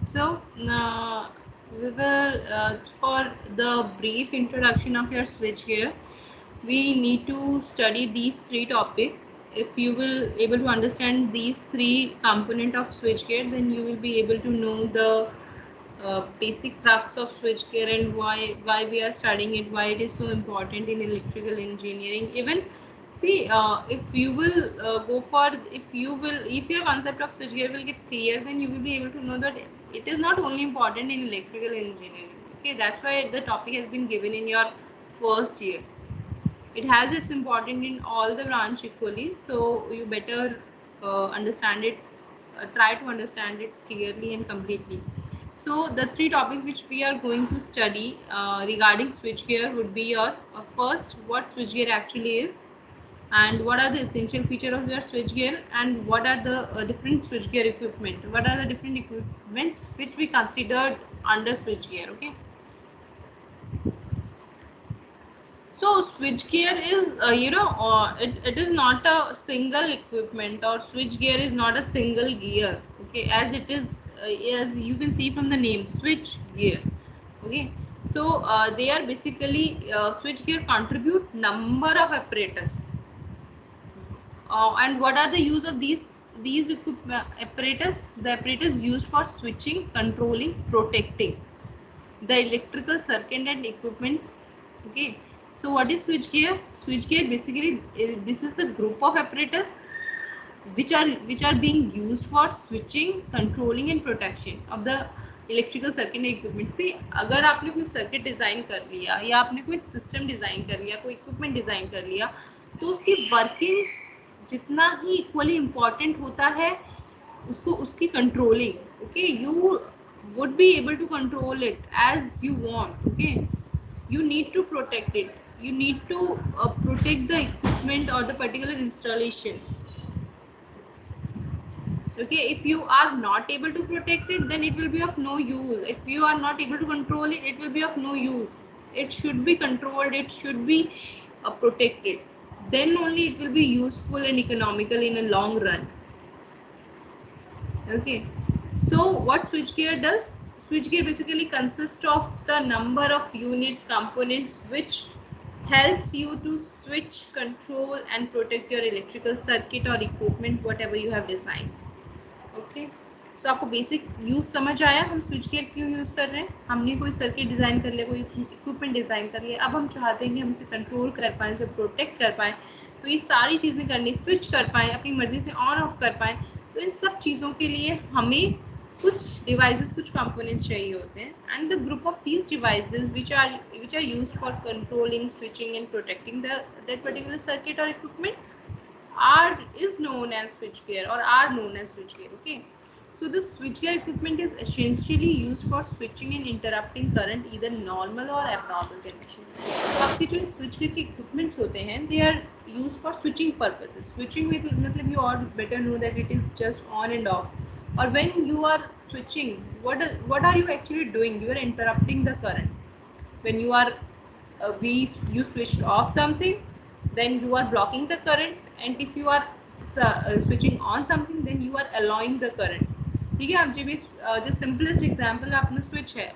So we will for the brief introduction of your switchgear, we need to study these three topics. If you will able to understand these three component of switchgear, then you will be able to know the basic crux of switchgear and why we are studying it, why it is so important in electrical engineering. Even see, if you will go for, if your concept of switchgear will get clear, then you will be able to know that it is not only important in electrical engineering. Okay, that's why the topic has been given in your first year. It has its importance in all the branch equally, so you better understand it, try to understand it clearly and completely. So the three topics which we are going to study regarding switchgear would be your first, what switchgear actually is, and what are the essential features of your switchgear, and what are the different switchgear equipment, what are the different equipments which we considered under switchgear. Okay, so switchgear is, it is not a single equipment, or switchgear is not a single gear. Okay, as it is, as you can see from the name, switch gear. Okay, so they are basically switchgear contribute number of apparatus. And what are the use of these apparatus? The apparatus used for switching, controlling, protecting the electrical circuit and equipments. Okay, so what is switchgear? Switchgear basically, this is the group of apparatus which are being used for switching, controlling and protection of the electrical circuit equipment से. अगर आपने कोई circuit design कर लिया, या आपने कोई system design कर लिया, कोई इक्विपमेंट डिज़ाइन कर लिया, तो उसकी वर्किंग जितना ही इक्वली इम्पॉर्टेंट होता है उसको उसकी controlling. Okay, you would be able to control it as you want. Okay, you need to protect it, you need to protect the equipment or the particular installation. Okay, if you are not able to protect it, then it will be of no use. If you are not able to control it, it will be of no use. It should be controlled, it should be protected, then only it will be useful and economical in a long run. Okay, so what switchgear does? Switchgear basically consists of the number of units, components which helps you to switch, control and protect your electrical circuit or equipment whatever you have designed. Okay, so आपको basic use समझ आया हम switch gear क्यों use कर रहे हैं. हमने कोई सर्किट डिजाइन कर लिया, कोई इक्विपमेंट डिजाइन कर लिया, अब हम चाहते हैं कि हम उसे कंट्रोल कर पाएँ, उसे प्रोटेक्ट कर पाएँ, तो ये सारी चीज़ें करनी, स्विच कर पाएँ, अपनी मर्जी से ऑन ऑफ कर पाएँ, तो इन सब चीज़ों के लिए हमें कुछ डिवाइसेस, कुछ कंपोनेंट्स चाहिए होते हैं. And the group of these devices which are used for controlling, switching and protecting that particular circuit or equipment is known as switchgear, or are known as switchgear. Okay, so the switchgear equipment is essentially used for switching and interrupting current, either normal or abnormal condition. तो आपके जो switchgear के equipments होते हैं, they are used for switching purposes. Switching में मतलब you all better know that it is just on and off. Or when you are switching, what are you actually doing? You are interrupting the current. When you are you switched off something, then you are blocking the current, and if you are switching on something, then you are allowing the current. ठीक है, आप जब भी जो simplest example, आपने switch है,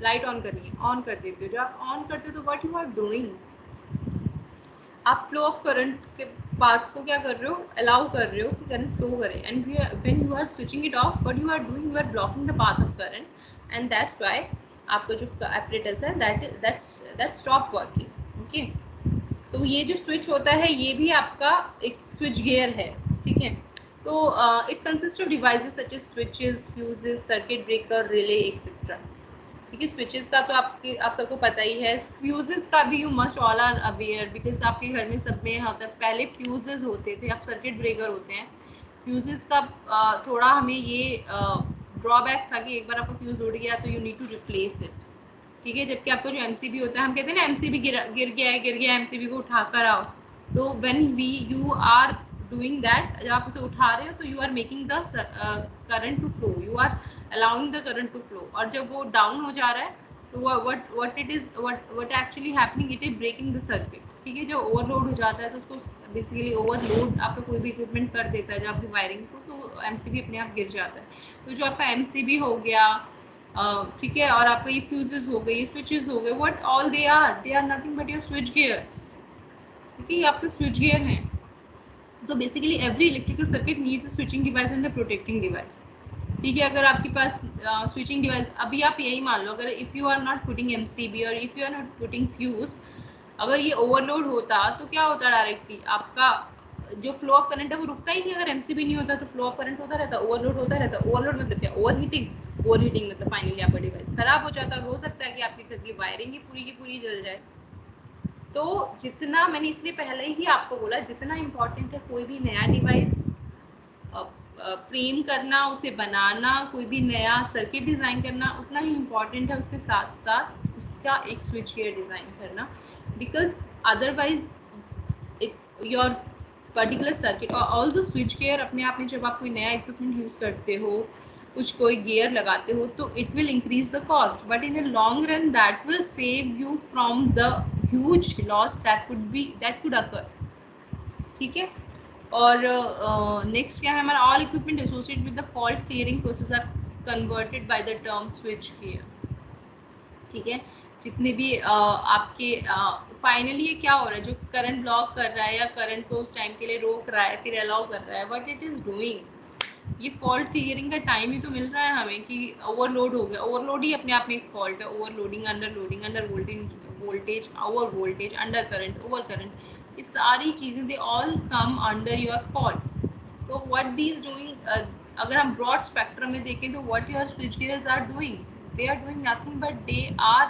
light on करनी है, ऑन कर देते हो, जब आप ऑन करते हो तो व्हाट यू आर डूइंग, आप फ्लो ऑफ करंट के पाथ को क्या कर रहे हो, अलाउ कर रहे हो कि करंट फ्लो करे. And when you are switching it off, what you are doing, you are blocking the path of current, and that's why आपका जो एपरेटस है दैट स्टॉप वर्किंग. ओके, तो ये जो स्विच होता है ये भी आपका एक स्विच गियर है. ठीक है, तो it consist of devices such as switches, fuses, circuit breaker, relay etcetera. ठीक है, स्विचेस का तो आप सबको पता ही है. फ्यूजेस का भी you must all are aware, because आपके घर में सब में होता है, पहले फ्यूजेस होते थे, अब सर्किट ब्रेकर होते हैं. फ्यूजेस का थोड़ा हमें ये ड्रॉबैक था कि एक बार आपका फ्यूज उड़ गया तो you need to replace it. ठीक है, जबकि आपका जो एमसीबी होता है, हम कहते हैं ना एमसीबी गिर गया, एमसीबी को उठा कर आओ. तो when you are doing that, जब आप उसे उठा रहे हो तो you are making the current to flow, you are allowing the current to flow. और जब वो डाउन हो जा रहा है तो what it is, what actually happening, it is breaking the circuit. ठीक है, जो ओवरलोड हो जाता है तो उसको बेसिकली ओवरलोड आपका कोई भी इक्विपमेंट कर देता है जो आपकी वायरिंग को, तो एमसीबी अपने आप गिर जाता है। तो जो आपका एमसीबी हो गया, ठीक है, और आपका ये फ्यूजेस हो गए, ये स्विचेस हो गए, what all they are nothing but your switch gears. ठीक है, ये आपके स्विच गियर हैं। तो basically every electrical circuit needs a switching device and a protecting device. ठीक है, अगर आपके पास स्विचिंग डिवाइस, अभी आप यही मान लो, अगर if you are not putting MCB और if you are not putting fuse, अगर ये ओवरलोड होता तो क्या होता, डायरेक्टली आपका जो फ्लो ऑफ करंट है वो रुकता ही नहीं। अगर एमसीबी नहीं होता तो फ्लो ऑफ करंट होता रहता, ओवरलोड होता रहता। ओवरलोड मतलब क्या, ओवर हीटिंग। ओवर हीटिंग मतलब फाइनली आपका डिवाइस खराब हो जाता। हो सकता है कि आपके घर की वायरिंग ही पूरी की पूरी जल जाए। तो जितना, मैंने इसलिए पहले ही आपको बोला, जितना इम्पोर्टेंट है कोई भी नया डिवाइस फ्रेम करना, उसे बनाना, कोई भी नया सर्किट डिज़ाइन करना, उतना ही इम्पॉर्टेंट है उसके साथ साथ उसका एक स्विच गियर डिज़ाइन करना। Because otherwise your particular circuit और ऑल द स्विच गियर अपने आप में, जब आप कोई नया इक्विपमेंट यूज़ करते हो, कुछ कोई गियर लगाते हो, तो it will increase the cost, but in the long run that will save you from the huge loss that could occur. ठीक है, और नेक्स्ट क्या है हमारा, all equipment associated with the fault clearing process are converted by the term switchgear. ठीक है, जितने भी आपके फाइनली ये क्या हो रहा है, जो करंट ब्लॉक कर रहा है या करंट को उस टाइम के लिए रोक रहा है, फिर अलाउ कर रहा है, व्हाट इट इज डूइंग, ये फॉल्ट क्लियरिंग का टाइम ही तो मिल रहा है हमें कि ओवरलोड हो गया। ओवरलोड ही अपने आप में एक फॉल्ट है। Overloading, under voltage, over voltage, under current, over current, ये सारी चीज़ें they all come under your fault. तो व्हाट दीज डूइंग, अगर हम ब्रॉड स्पेक्ट्रम में देखें तो what your switch gears are doing, they are doing nothing but they are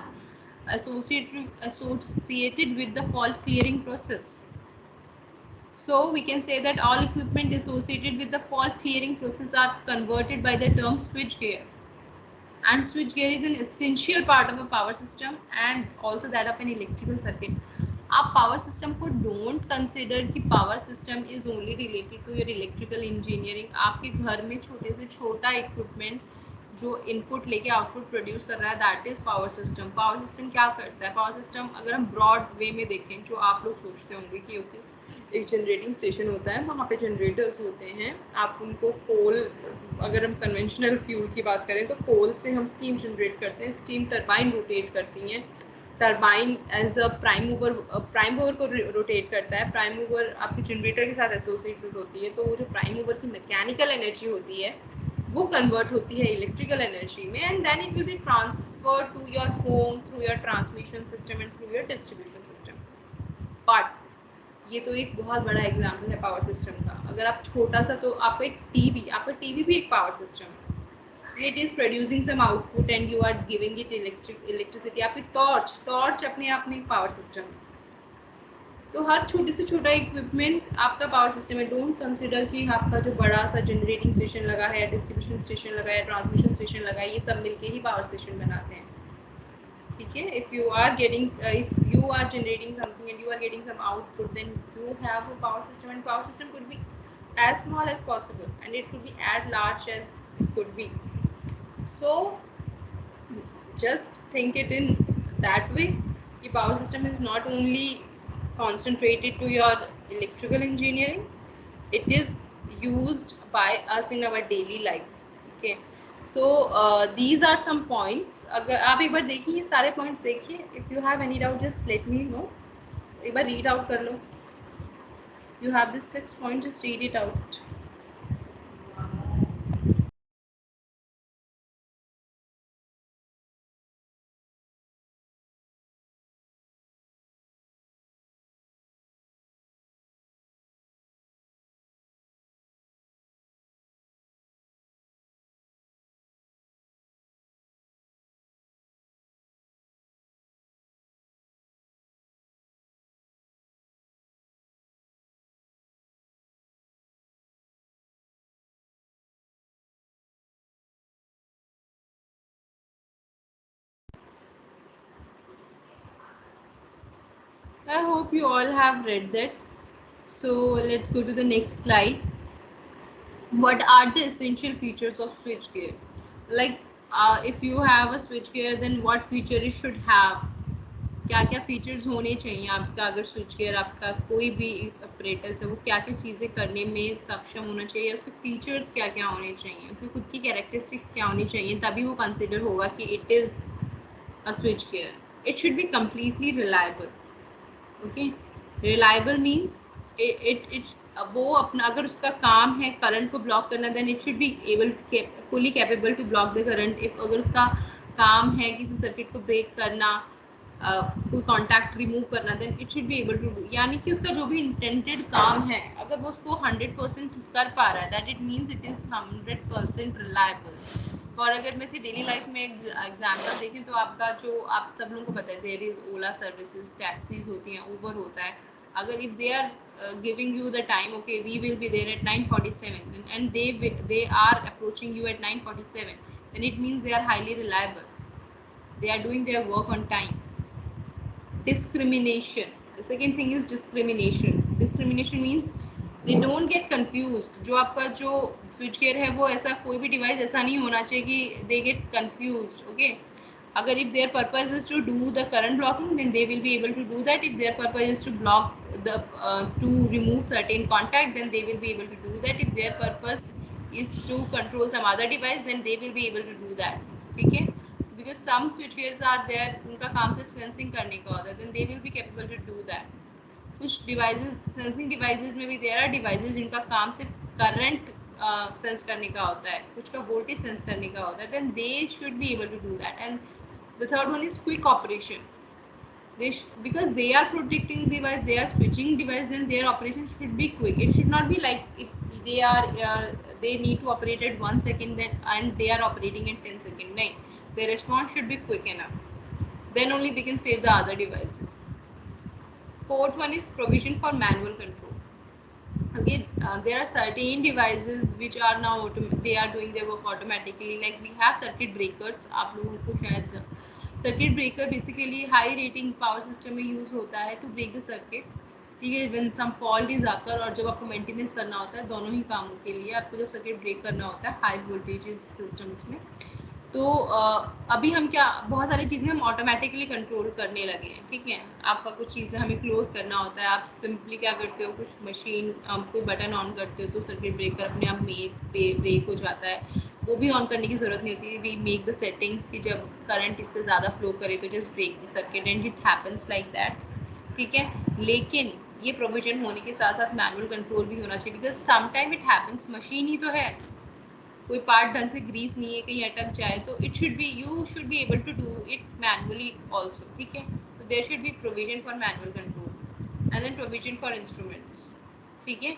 associated with the fault clearing process. So we can say that all equipment associated with the fault clearing process are converted by the term switch gear. And switch gear is an essential part of a power system and also that of an electrical circuit. आप power system को don't consider कि power system is only related to your electrical engineering. आपके घर में छोटे से छोटा equipment जो इनपुट लेके आउटपुट प्रोड्यूस कर रहा है, that is power system. Power system क्या करता है, पावर सिस्टम अगर हम ब्रॉड वे में देखें, जो आप लोग सोचते होंगे कि ओके एक जनरेटिंग स्टेशन होता है, वहाँ पे जनरेटर्स होते हैं, आप उनको कोल, अगर हम कन्वेंशनल फ्यूल की बात करें तो कोल से हम स्टीम जनरेट करते हैं, स्टीम टरबाइन रोटेट करती हैं, turbine as a prime mover को रोटेट करता है, प्राइम मूवर आपके जनरेटर के साथ एसोसिएटेड होती है, तो वो जो प्राइम मूवर की मैकेनिकल एनर्जी होती है वो कन्वर्ट होती है इलेक्ट्रिकल एनर्जी में, and then it will be transfer to your home through your transmission system and through your distribution system. But ये तो एक बहुत बड़ा एग्जाम्पल है पावर सिस्टम का। अगर आप छोटा सा, तो आपका एक टीवी, आपका टीवी भी एक पावर सिस्टम है। it is producing some output and you are giving it electricity। आपकी टॉर्च अपने आप में एक पावर सिस्टम है। तो हर छोटे से छोटा इक्विपमेंट आपका पावर सिस्टम है। डोंट कंसिडर कि आपका जो बड़ा सा जनरेटिंग स्टेशन लगा है, डिस्ट्रीब्यूशन स्टेशन लगा है, ट्रांसमिशन स्टेशन लगा है, ये सब मिलके ही पावर स्टेशन बनाते हैं। ठीक है, if you are generating something and you are getting some output, then you have a power system, and power system could be as small as possible and it could be as large as it could be. So just think it in that way. The power system is not only concentrated to your electrical engineering, it is used by us in our daily life. Okay, so these are some points। अगर आप एक बार देखिए, ये सारे points देखिए, if you have any doubt just let me know। एक बार read out कर लो। You have this 6 points, just read it out। I hope you all have read that। So let's go to the next slide। What are the essential features of switchgear? Like if you have a switchgear, then what feature it should have? क्या क्या features होने चाहिए आपका, अगर switch gear आपका कोई भी operators है वो क्या क्या चीज़ें करने में सक्षम होना चाहिए, उसके फीचर्स क्या क्या होने चाहिए, उसकी खुद की कैरेक्टरिस्टिक्स क्या होनी चाहिए, तभी वो कंसिडर होगा कि it is a switch gear. It should be completely reliable. Okay, reliable means it वो अपना, अगर उसका काम है करंट को ब्लॉक करना, then it should be able fully capable to block the current. If अगर उसका काम है किसी सर्किट को ब्रेक करना, कोई कॉन्टैक्ट रिमूव करना, then it should be able to do. यानी कि उसका जो भी इंटेंडेड काम है, अगर वो उसको 100% कर पा रहा है, that it means it is 100% reliable. और अगर मैं से डेली लाइफ में एग्जांपल देखें तो आपका जो, आप सब लोगों को पता है, there is Ola services, taxis होती हैं, ऊबर होता है. अगर if they are giving you the time, okay, we will be there at 9:47, and they are approaching you at 9:47, then it means they are highly reliable, they are doing their work on time. Discrimination, the second thing is discrimination. Discrimination means they don't get confused. जो आपका जो switch gear है वो ऐसा कोई भी device ऐसा नहीं होना चाहिए कि they get confused. Okay, अगर if their purpose is to do the current blocking, then they will be able to do that. If their purpose is to block the to remove certain contact, then they will be able to do that. If their purpose is to control some other device, then they will be able to do that. ठीक है, because some switch gears are there, उनका काम सिर्फ sensing करने का होता है, then they will be capable to do that. कुछ डिवाइसेस, सेंसिंग डिवाइसेस में भी देयर आर डिवाइसेस जिनका काम सिर्फ करंट सेंस करने का होता है, कुछ का वोल्टेज सेंस करने का होता है, then they should be able to do that. And the third one is quick operation. Because they are protecting device, they are switching device, then their operation should be quick. It should not be like if they are they need to operate at 1 second, then and they are operating in 10 seconds. No, their response should be quick enough. Then only they can save the other devices. Fourth one is provision for manual control. Okay, there are certain devices which are now they are doing their work automatically. Like we have circuit breakers. आप लोगों को शायद circuit breaker basically high rating power system में use होता है to break the circuit. ठीक है, when some fault is आकर, और जब आपको मेंटेनेंस करना होता है, दोनों ही कामों के लिए आपको जब सर्किट ब्रेक करना होता है हाई वोल्टेज सिस्टम्स में, तो अभी हम क्या, बहुत सारी चीज़ें हम ऑटोमेटिकली कंट्रोल करने लगे हैं. ठीक है, आपका कुछ चीज़ें हमें क्लोज करना होता है, आप सिंपली क्या करते हो, कुछ मशीन कोई बटन ऑन करते हो तो सर्किट ब्रेकर अपने आप ब्रेक हो जाता है. वो भी ऑन करने की ज़रूरत नहीं होती. वी मेक द सेटिंग्स कि जब करंट इससे ज़्यादा फ्लो करे तो just break the circuit, and it happens like that. ठीक है, लेकिन ये प्रोविजन होने के साथ साथ मैनुअल कंट्रोल भी होना चाहिए, because sometime it happens, machine ही तो है, कोई पार्ट ढंग से ग्रीस नहीं है, कहीं अटक जाए, तो it should be, you should be able to do it manually also. ठीक है, तो there should be provision for manual control. And then provision for instruments. ठीक है,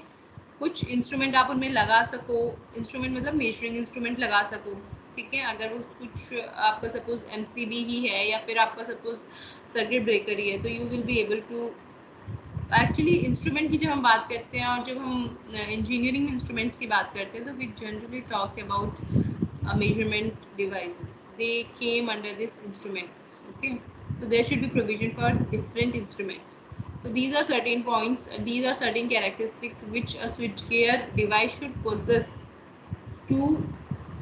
कुछ इंस्ट्रूमेंट आप उनमें लगा सको, इंस्ट्रूमेंट मतलब मेजरिंग इंस्ट्रूमेंट लगा सको. ठीक है, अगर वो कुछ आपका सपोज एमसीबी ही है या फिर आपका सपोज सर्किट ब्रेकर ही है, तो you will be able to, actually instrument की जब हम बात करते हैं और जब हम इंजीनियरिंग इंस्ट्रूमेंट्स की बात करते हैं, तो we generally talk about measurement devices. They came under this instruments. Okay, so there should be provision for different instruments. So these are certain points, these are certain characteristics which a switchgear device should possess to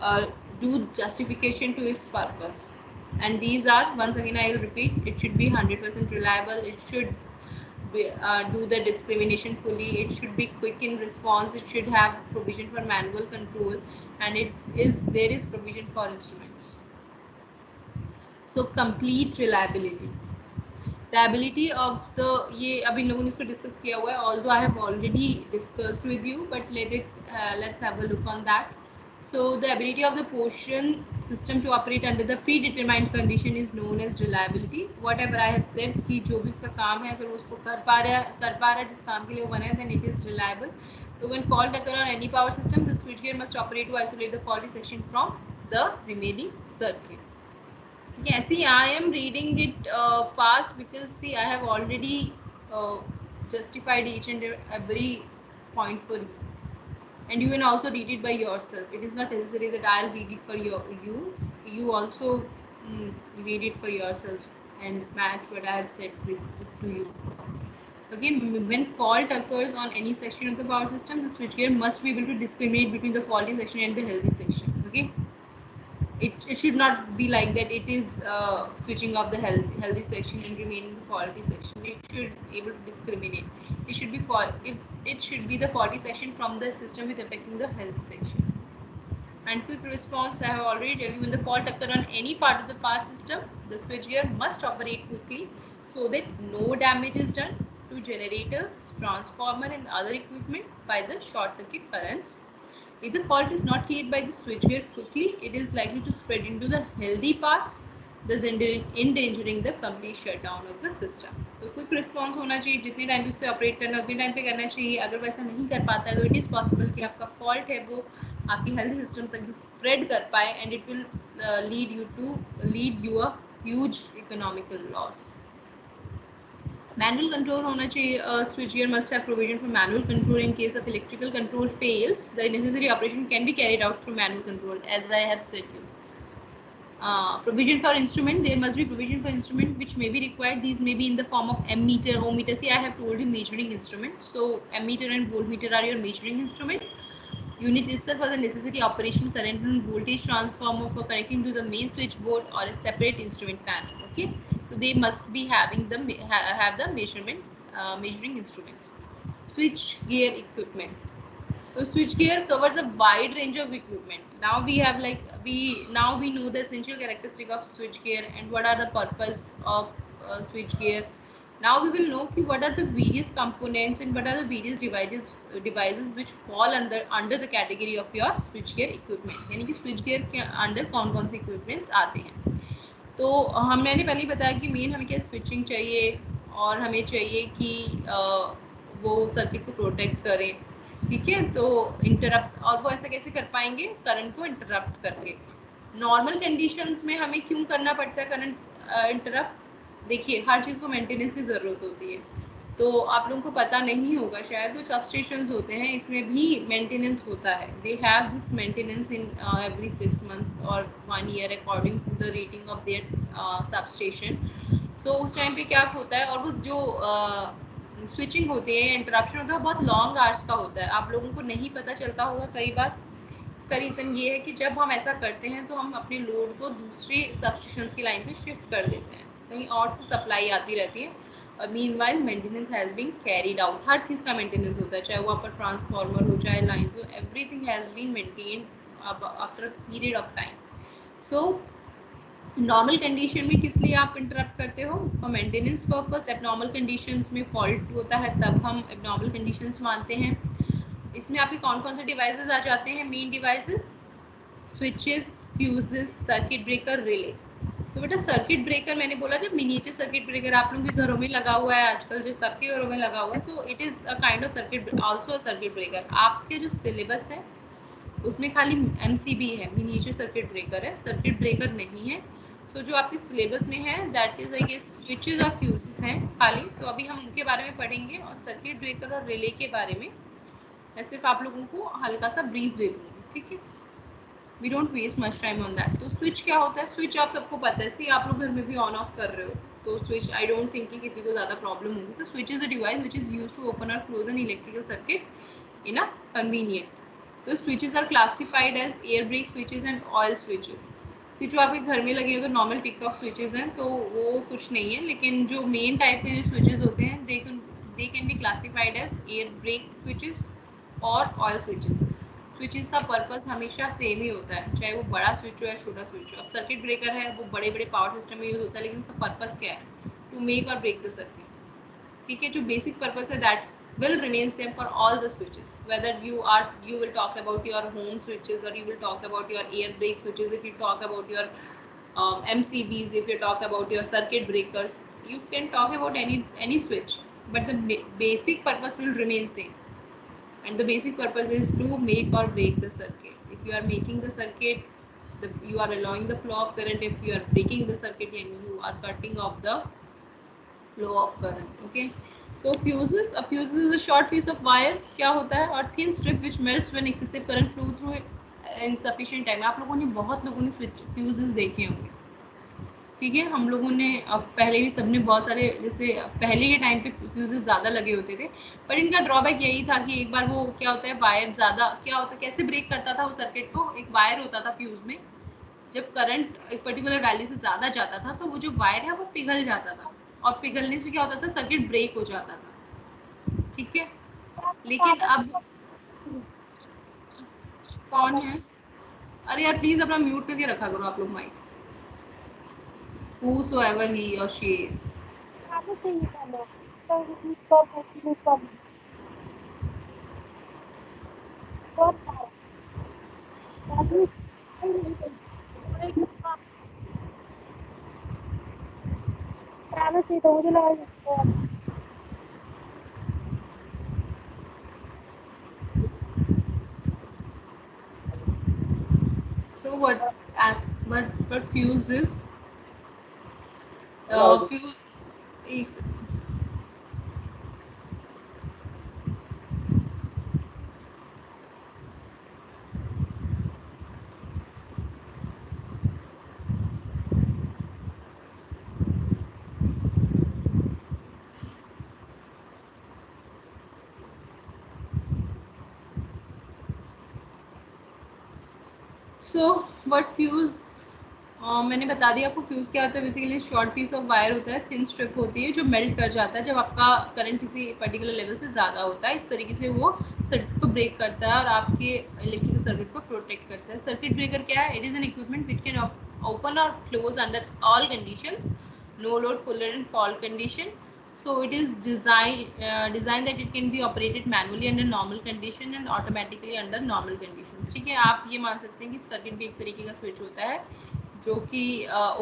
uh, do justification to its purpose. And these are, once again I will repeat, it should be 100% reliable, it should do the discrimination fully, it should be quick in response, it should have provision for manual control, and there is provision for instruments. So complete reliability. The ability of the, ये अब इन लोगों ने इसको discuss किया हुआ है, although I have already discussed with you, but let's have a look on that. So the ability of the portion system to operate under the predetermined condition is known as reliability. Whatever I have said कि जो भी उसका काम है, अगर वो उसको कर पा रहा है जिस काम के लिए वो बना है, then it is reliable. So when fault occur on any power system, the switchgear must operate to isolate the faulty section from the remaining circuit. Yeah, see, I am reading it fast because see, I have already justified each and every point for you. And you can also read it by yourself. It is not necessary that I'll read it for you. You also read it for yourself and match what I have said to you. Okay, when fault occurs on any section of the power system, the switchgear must be able to discriminate between the faulty section and the healthy section. Okay. it should not be like that. It is switching off the healthy section and remaining the faulty section. It should able to discriminate. It should be it should be the faulty section from the system with affecting the healthy section. And quick response, I have already told you, when the fault occur on any part of the path system, the switchgear must operate quickly so that no damage is done to generators, transformer and other equipment by the short circuit currents. If the fault is not cleared by the switchgear quickly, it is likely to spread into the healthy parts, thus endangering the complete shutdown of the system. तो quick response होना चाहिए, जितने time पे उससे operate करना उतने time पे करना चाहिए. अगर वैसा नहीं कर पाता है तो इट इज़ पॉसिबल कि आपका फॉल्ट है वो आपकी हेल्थ सिस्टम तक भी स्प्रेड कर पाए and it will lead you a huge economical loss. Manual control होना चाहिए. Switchgear must have provision for manual control in case of electrical control fails. The necessary operation can be carried out through manual control, as I have said you. Provision for instrument, there must be provision for instrument which may be required. These may be in the form of ammeter, ohmmeter. See, I have told you measuring instrument. So ammeter and voltmeter are your measuring instrument. Unit itself for the necessary operation, current and voltage transformer for connecting to the main switchboard or a separate instrument panel. Okay, so they must be having the have the measuring instruments. Switch gear equipment. So switchgear covers a wide range of equipment. Now we have we know the essential characteristic of switchgear and what are the purpose of switchgear. Now we will know what are the various components and what are the various devices which fall under the category of your switchgear equipment. यानी कि switchgear के अंदर कौन-कौन से equipments आते हैं. तो मैंने पहले ही बताया कि मेन हमें क्या स्विचिंग चाहिए और हमें चाहिए कि वो सर्किट को प्रोटेक्ट करें. ठीक है, तो इंटरप्ट, और वो ऐसा कैसे कर पाएंगे, करंट को इंटरप्ट करके. नॉर्मल कंडीशंस में हमें क्यों करना पड़ता है करंट इंटरप्ट? देखिए, हर चीज़ को मेंटेनेंस की ज़रूरत होती है. तो आप लोगों को पता नहीं होगा शायद, जो सबस्टेशंस होते हैं इसमें भी मेंटेनेंस होता है. They have this maintenance in every 6 month और 1 year according to the rating of their substation. So उस टाइम पे क्या होता है, और वो जो स्विचिंग होती है, इंटरप्शन होता है, बहुत लॉन्ग आवर्स का होता है. आप लोगों को नहीं पता चलता होगा कई बार. इसका रीज़न ये है कि जब हम ऐसा करते हैं तो हम अपने लोड को दूसरी सबस्टेशंस की लाइन पे शिफ्ट कर देते हैं, कहीं और से सप्लाई आती रहती है. और meanwhile maintenance has been carried out. हर चीज़ का मेंटेनेंस होता है, चाहे वो आपका ट्रांसफार्मर हो, चाहे लाइन्स हो, everything has been maintained after a period of time. So normal condition में किस लिए आप इंटरप्ट करते हो? For maintenance purpose. Abnormal conditions में फॉल्ट होता है तब हम एबनॉर्मल कंडीशंस मानते हैं. इसमें आपके कौन कौन से डिवाइसेस आ जाते हैं? Main devices, switches, fuses, circuit breaker, relay. तो बेटा सर्किट ब्रेकर मैंने बोला, जब मिनिएचर सर्किट ब्रेकर आप लोगों के घरों में लगा हुआ है आजकल, जो सबके घरों में लगा हुआ है, तो it is a kind of circuit, also a circuit breaker. आपके जो सिलेबस है उसमें खाली MCB है, मिनिएचर सर्किट ब्रेकर है, सर्किट ब्रेकर नहीं है. सो जो आपके सिलेबस में है that is I guess switches और फ्यूजेस हैं खाली. तो अभी हम उनके बारे में पढ़ेंगे, और सर्किट ब्रेकर और रिले के बारे में मैं सिर्फ आप लोगों को हल्का सा ब्रीफ दे दूँगी. ठीक है, we don't waste much time on that. तो स्विच क्या होता है? स्विच आप सबको पता है, सी आप लोग घर में भी ऑन ऑफ कर रहे हो, तो स्विच आई डोंट थिंक कि किसी को ज़्यादा प्रॉब्लम होगी. तो switch is a device which is use to open और close an electrical circuit in a convenient. तो switches are classified as air break switches and oil switches. जो आपके घर में लगे हो तो नॉर्मल टिक ऑफ स्विचेस हैं, तो वो कुछ नहीं है. लेकिन जो मेन टाइप के जो स्विचेस होते हैं they can be classified as air break switches और ऑयल स्विचेस. स्विचेस का पर्पस हमेशा सेम ही होता है, चाहे वो बड़ा स्विच हो या छोटा स्विच हो. अब सर्किट ब्रेकर है वो बड़े बड़े पावर सिस्टम में यूज होता है, लेकिन उसका पर्पस क्या है? टू मेक और ब्रेक द सर्किट. ठीक है, जो बेसिक पर्पस है that will remain same for all the switches, whether you will talk about your home switches, or you will talk about your air brake switches, if you talk about your MCBs, if you talk about your circuit breakers, you can talk about any switch, but the basic purpose will remain same. And the basic purpose is to make or break the circuit. If you are making the circuit, you are allowing the flow of current. If you are breaking the circuit, and you are cutting off the flow of current. Okay. So fuses, a fuse is a short piece of wire. क्या होता है? और thin strip which melts when excessive current flow through insufficient time. आप लोगों ने बहुत लोगों ने fuses देखे होंगे. ठीक है, हम लोगों ने पहले भी सबने बहुत सारे, जैसे पहले के टाइम पे फ्यूजेस ज़्यादा लगे होते थे, पर इनका ड्रॉबैक यही था कि एक बार वो क्या होता है, वायर ज़्यादा क्या होता है, कैसे ब्रेक करता था वो सर्किट को, एक वायर होता था फ्यूज में, जब करंट एक पर्टिकुलर वैल्यू से ज़्यादा जाता था तो वो जो वायर है वो पिघल जाता था, और पिघलने से क्या होता था, सर्किट ब्रेक हो जाता था। ठीक है, लेकिन अब कौन है? अरे यार प्लीज अपना म्यूट करके रखा करो आप लोग mic. Whosoever he or she is. So what fuse is? Fuse. If, so what fuse? मैंने बता दिया आपको फ्यूज क्या होता है। Basically short piece of wire होता है, थिन स्ट्रिप होती है जो मेल्ट कर जाता है जब आपका करंट किसी पर्टिकुलर लेवल से ज़्यादा होता है। इस तरीके से वो सर्किट को ब्रेक करता है और आपके इलेक्ट्रिकल सर्किट को प्रोटेक्ट करता है। सर्किट ब्रेकर क्या है? It is an equipment which can open और close under all conditions, no load, full load and fault condition. So it is designed that it can be operated manually under normal condition and automatically under normal conditions. ठीक है, आप ये मान सकते हैं कि circuit भी एक तरीके का स्विच होता है जो कि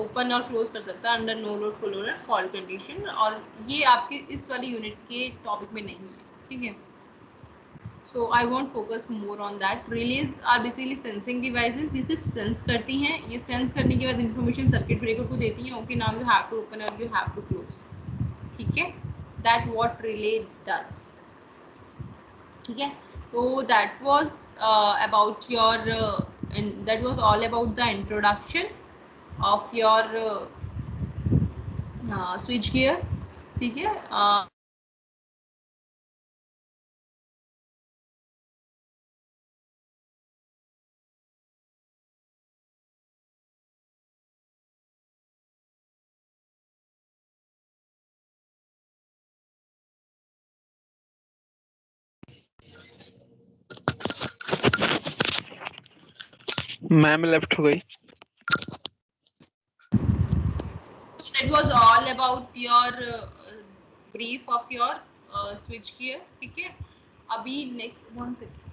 ओपन और क्लोज कर सकता है under no load, full load and fault condition, और ये आपके इस वाली यूनिट के टॉपिक में नहीं है। ठीक है, so I want focus more on that. Relays are basically sensing devices, ये सिर्फ सेंस करती हैं। ये सेंस करने के बाद इंफॉर्मेशन सर्किट ब्रेकर को देती हैं, okay now you have to open और यू हैव टू क्लोज. ठीक है, दैट व्हाट रिले डज. ठीक है, तो that was about your that was all about the introduction of your switch gear. ठीक है, मैम लेफ्ट हो गई. that was all about your brief of your switch gear. ठीक है, अभी next 1 second.